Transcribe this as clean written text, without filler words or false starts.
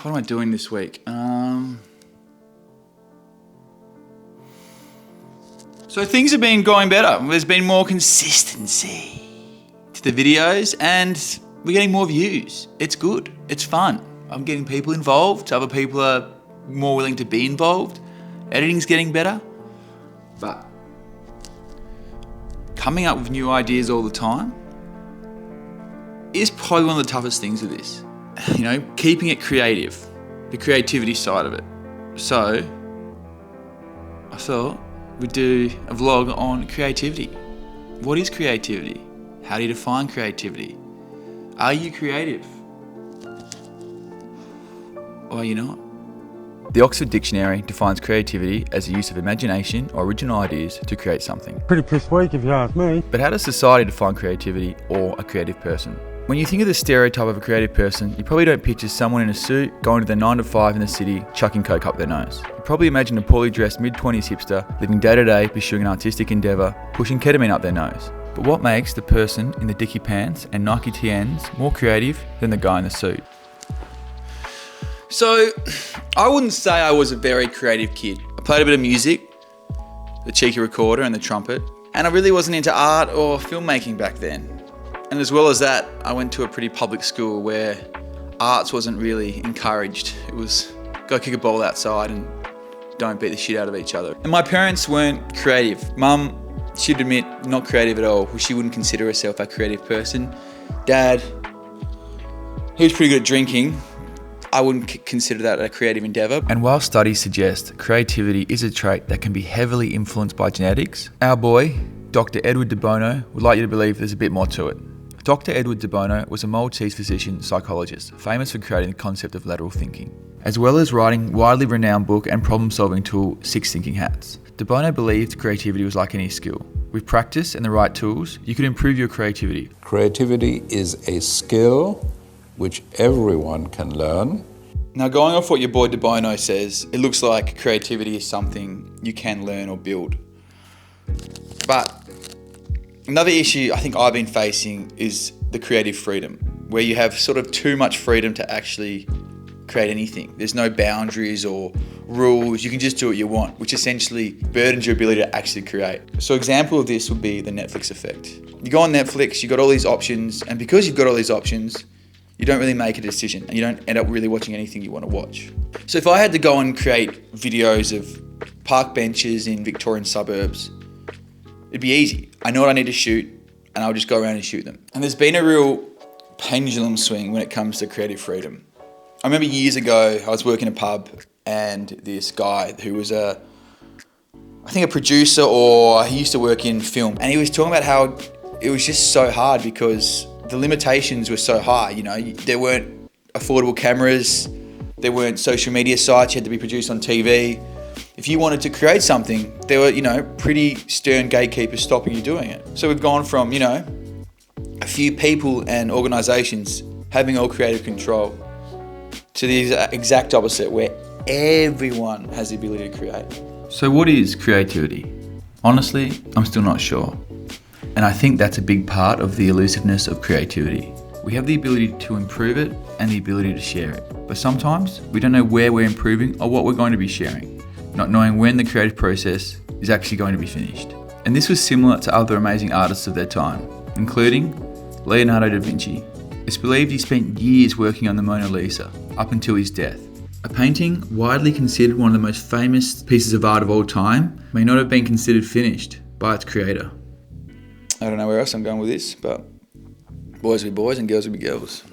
What am I doing this week? So things have been going better. There's been more consistency to the videos and we're getting more views. It's good. It's fun. I'm getting people involved. Other people are more willing to be involved. Editing's getting better. But coming up with new ideas all the time is probably one of the toughest things of this. You know, keeping it creative, the creativity side of it. So I thought we'd do a vlog on creativity. What is creativity? How do you define creativity? Are you creative? Or are you not? The Oxford Dictionary defines creativity as the use of imagination or original ideas to create something. Pretty pissed weak if you ask me. But how does society define creativity or a creative person? When you think of the stereotype of a creative person, you probably don't picture someone in a suit going to their 9 to 5 in the city, chucking coke up their nose. You probably imagine a poorly dressed mid-20s hipster living day to day, pursuing an artistic endeavour, pushing ketamine up their nose. But what makes the person in the dicky pants and Nike TNs more creative than the guy in the suit? So, I wouldn't say I was a very creative kid. I played a bit of music, the cheeky recorder and the trumpet, and I really wasn't into art or filmmaking back then. And as well as that, I went to a pretty public school where arts wasn't really encouraged. It was go kick a ball outside and don't beat the shit out of each other. And my parents weren't creative. Mum, she'd admit, not creative at all. She wouldn't consider herself a creative person. Dad, he was pretty good at drinking. I wouldn't consider that a creative endeavour. And while studies suggest creativity is a trait that can be heavily influenced by genetics, our boy, Dr. Edward de Bono, would like you to believe there's a bit more to it. Dr. Edward de Bono was a Maltese physician psychologist, famous for creating the concept of lateral thinking, as well as writing widely renowned book and problem-solving tool, Six Thinking Hats. De Bono believed creativity was like any skill. With practice and the right tools, you could improve your creativity. Creativity is a skill which everyone can learn. Now, going off what your boy De Bono says, it looks like creativity is something you can learn or build. But another issue I think I've been facing is the creative freedom, where you have sort of too much freedom to actually create anything. There's no boundaries or rules. You can just do what you want, which essentially burdens your ability to actually create. So example of this would be the Netflix effect. You go on Netflix, you've got all these options, and because you've got all these options, you don't really make a decision and you don't end up really watching anything you want to watch. So if I had to go and create videos of park benches in Victorian suburbs, it'd be easy. I know what I need to shoot and I'll just go around and shoot them. And there's been a real pendulum swing when it comes to creative freedom. I remember years ago, I was working in a pub and this guy who was I think a producer, or he used to work in film, and he was talking about how it was just so hard because the limitations were so high. You know, there weren't affordable cameras, there weren't social media sites, you had to be produced on TV. If you wanted to create something, there were, you know, pretty stern gatekeepers stopping you doing it. So we've gone from, you know, a few people and organisations having all creative control to the exact opposite, where everyone has the ability to create. So what is creativity? Honestly, I'm still not sure. And I think that's a big part of the elusiveness of creativity. We have the ability to improve it and the ability to share it. But sometimes we don't know where we're improving or what we're going to be sharing, not knowing when the creative process is actually going to be finished. And this was similar to other amazing artists of their time, including Leonardo da Vinci. It's believed he spent years working on the Mona Lisa up until his death. A painting widely considered one of the most famous pieces of art of all time may not have been considered finished by its creator. I don't know where else I'm going with this, but boys will be boys and girls will be girls.